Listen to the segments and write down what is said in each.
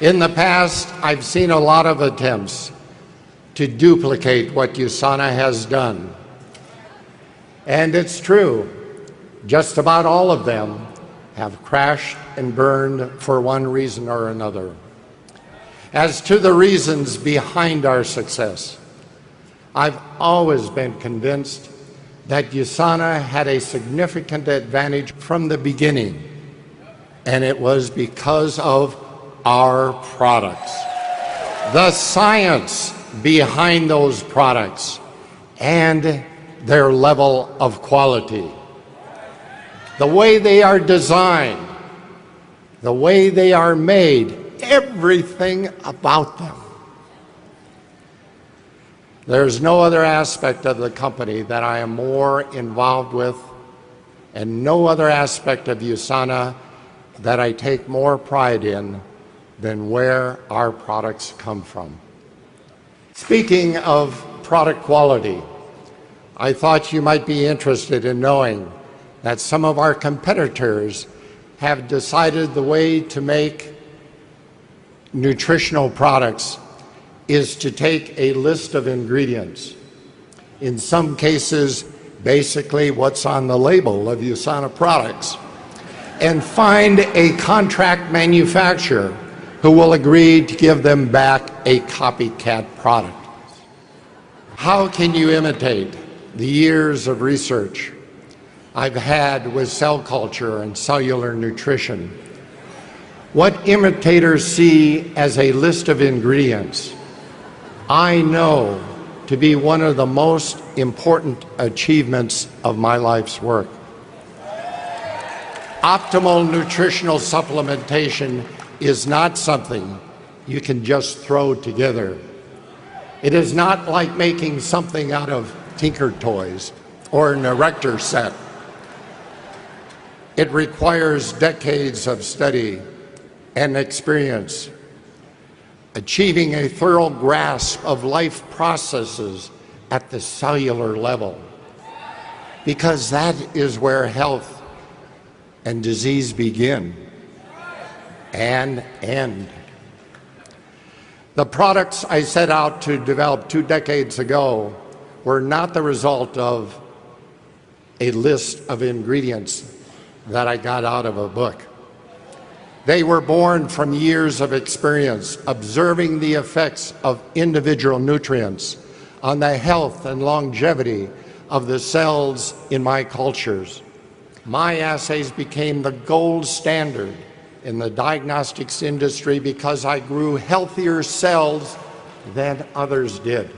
In the past, I've seen a lot of attempts to duplicate what USANA has done. And it's true, just about all of them have crashed and burned for one reason or another. As to the reasons behind our success, I've always been convinced that USANA had a significant advantage from the beginning, and it was because of our products. The science behind those products and their level of quality. The way they are designed, the way they are made, everything about them. There's no other aspect of the company that I am more involved with, and no other aspect of USANA that I take more pride in than where our products come from. Speaking of product quality, I thought you might be interested in knowing that some of our competitors have decided the way to make nutritional products is to take a list of ingredients. In some cases, basically what's on the label of USANA products, and find a contract manufacturer who will agree to give them back a copycat product. How can you imitate the years of research I've had with cell culture and cellular nutrition? What imitators see as a list of ingredients, I know to be one of the most important achievements of my life's work. Optimal nutritional supplementation is not something you can just throw together. It is not like making something out of Tinker Toys or an erector set. It requires decades of study and experience, achieving a thorough grasp of life processes at the cellular level, because that is where health and disease begin and end. The products I set out to develop 2 decades ago were not the result of a list of ingredients that I got out of a book. They were born from years of experience observing the effects of individual nutrients on the health and longevity of the cells in my cultures. My assays became the gold standard in the diagnostics industry because I grew healthier cells than others did.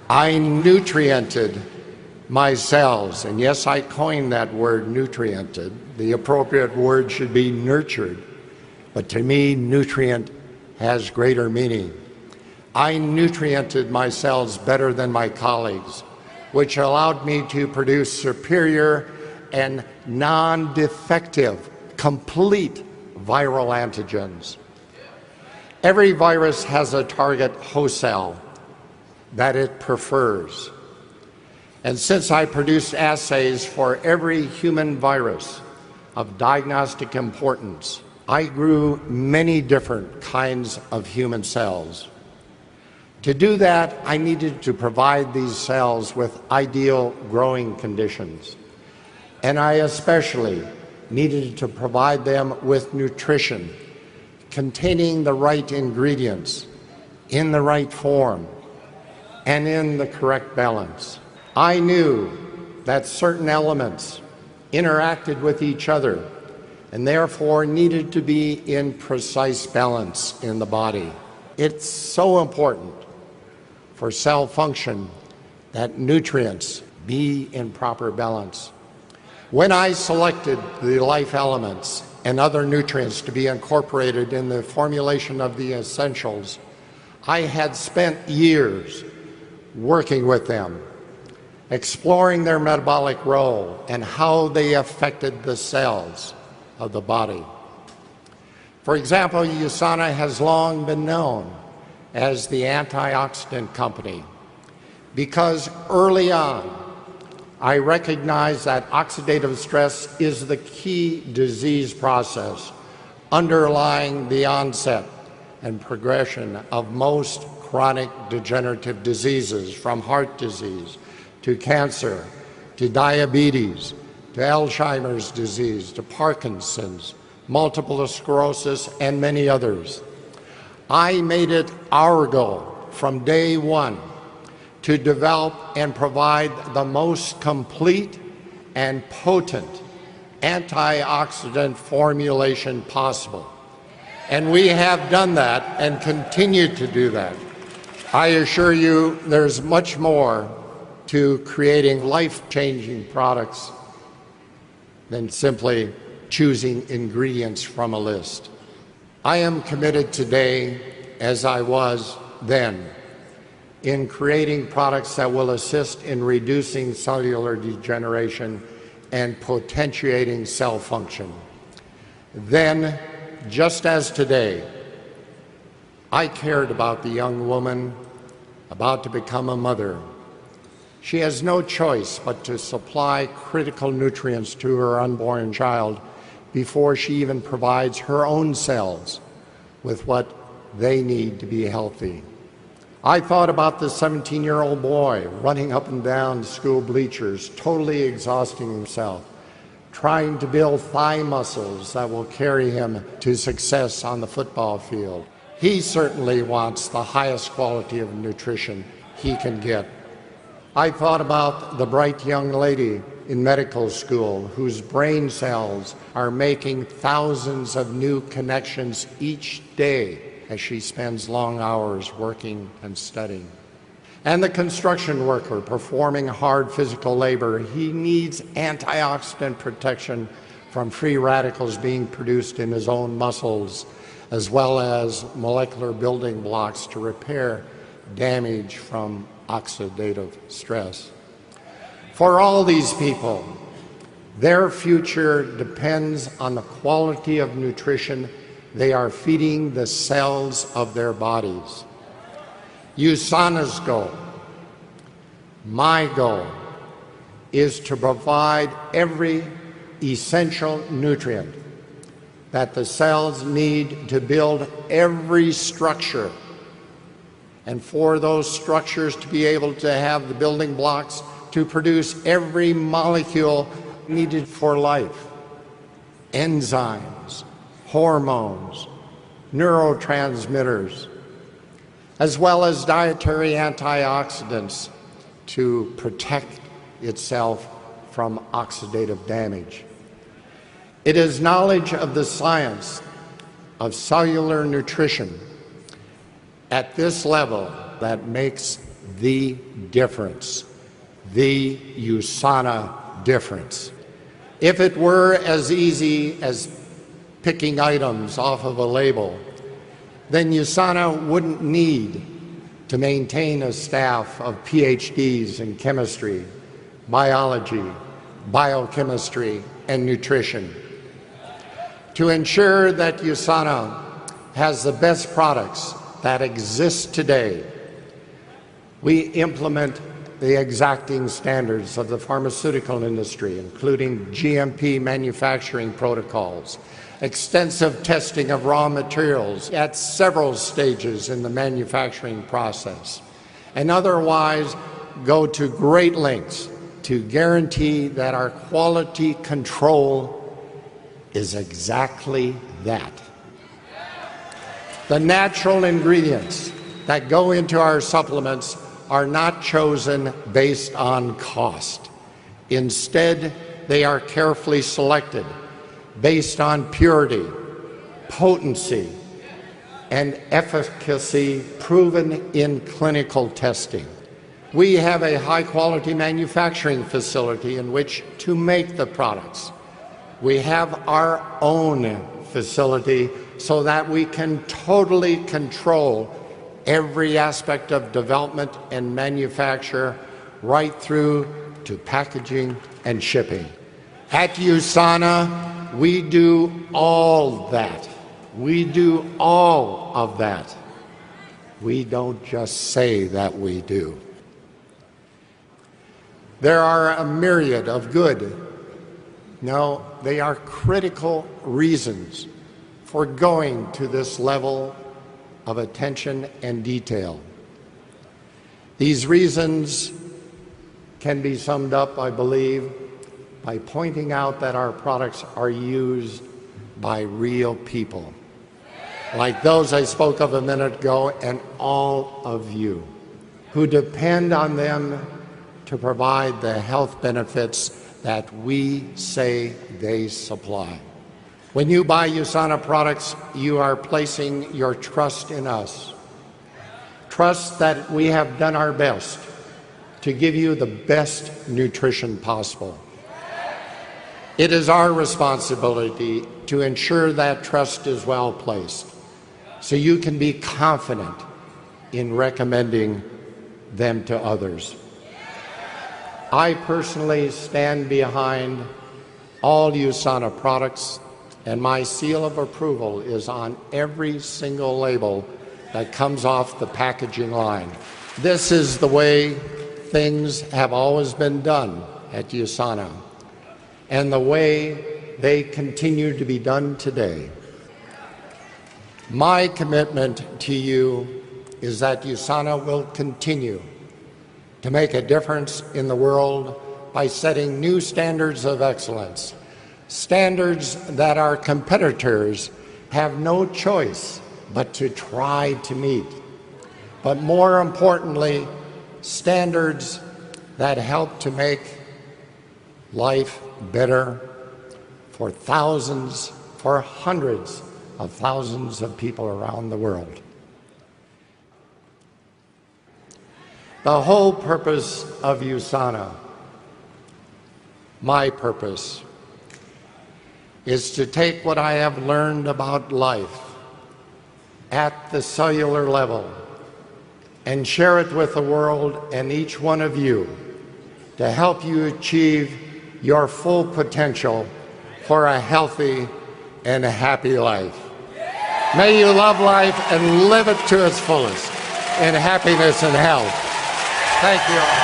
I nutriented my cells, and yes, I coined that word, nutriented. The appropriate word should be nurtured, but to me, nutrient has greater meaning. I nutriented my cells better than my colleagues, which allowed me to produce superior and non-defective, complete viral antigens. Every virus has a target host cell that it prefers. And since I produced assays for every human virus of diagnostic importance, I grew many different kinds of human cells. To do that, I needed to provide these cells with ideal growing conditions. And I especially needed to provide them with nutrition containing the right ingredients in the right form and in the correct balance. I knew that certain elements interacted with each other and therefore needed to be in precise balance in the body. It's so important for cell function that nutrients be in proper balance. When I selected the life elements and other nutrients to be incorporated in the formulation of the essentials, I had spent years working with them, exploring their metabolic role and how they affected the cells of the body. For example, USANA has long been known as the antioxidant company because early on I recognized that oxidative stress is the key disease process underlying the onset and progression of most chronic degenerative diseases, from heart disease to cancer to diabetes to Alzheimer's disease to Parkinson's, multiple sclerosis, and many others. I made it our goal from day one to develop and provide the most complete and potent antioxidant formulation possible. And we have done that and continue to do that. I assure you there's much more to creating life-changing products than simply choosing ingredients from a list. I am committed today, as I was then, in creating products that will assist in reducing cellular degeneration and potentiating cell function. Then, just as today, I cared about the young woman about to become a mother. She has no choice but to supply critical nutrients to her unborn child before she even provides her own cells with what they need to be healthy. I thought about the 17-year-old boy running up and down school bleachers, totally exhausting himself, trying to build thigh muscles that will carry him to success on the football field. He certainly wants the highest quality of nutrition he can get. I thought about the bright young lady in medical school whose brain cells are making thousands of new connections each day as she spends long hours working and studying. And the construction worker performing hard physical labor, he needs antioxidant protection from free radicals being produced in his own muscles, as well as molecular building blocks to repair damage from oxidative stress. For all these people, their future depends on the quality of nutrition they are feeding the cells of their bodies. USANA's goal, my goal, is to provide every essential nutrient that the cells need to build every structure, and for those structures to be able to have the building blocks to produce every molecule needed for life: enzymes, hormones, neurotransmitters, as well as dietary antioxidants to protect itself from oxidative damage. It is knowledge of the science of cellular nutrition at this level that makes the difference, the USANA difference. If it were as easy as picking items off of a label, then USANA wouldn't need to maintain a staff of PhDs in chemistry, biology, biochemistry, and nutrition. To ensure that USANA has the best products that exist today, we implement the exacting standards of the pharmaceutical industry, including GMP manufacturing protocols, extensive testing of raw materials at several stages in the manufacturing process, and otherwise go to great lengths to guarantee that our quality control is exactly that. The natural ingredients that go into our supplements are not chosen based on cost. Instead, they are carefully selected based on purity, potency, and efficacy proven in clinical testing. We have a high-quality manufacturing facility in which to make the products. We have our own facility so that we can totally control every aspect of development and manufacture, right through to packaging and shipping. At USANA, we do all that. We do all of that. We don't just say that we do. There are a myriad of good, no, they are critical reasons for going to this level of attention and detail. These reasons can be summed up, I believe, by pointing out that our products are used by real people, like those I spoke of a minute ago, and all of you who depend on them to provide the health benefits that we say they supply. When you buy USANA products, you are placing your trust in us. Trust that we have done our best to give you the best nutrition possible. It is our responsibility to ensure that trust is well placed, so you can be confident in recommending them to others. I personally stand behind all USANA products, and my seal of approval is on every single label that comes off the packaging line. This is the way things have always been done at USANA, and the way they continue to be done today. My commitment to you is that USANA will continue to make a difference in the world by setting new standards of excellence, standards that our competitors have no choice but to try to meet. But more importantly, standards that help to make life better for thousands, for hundreds of thousands of people around the world. The whole purpose of USANA, my purpose, is to take what I have learned about life at the cellular level and share it with the world and each one of you to help you achieve your full potential for a healthy and a happy life. May you love life and live it to its fullest in happiness and health. Thank you all.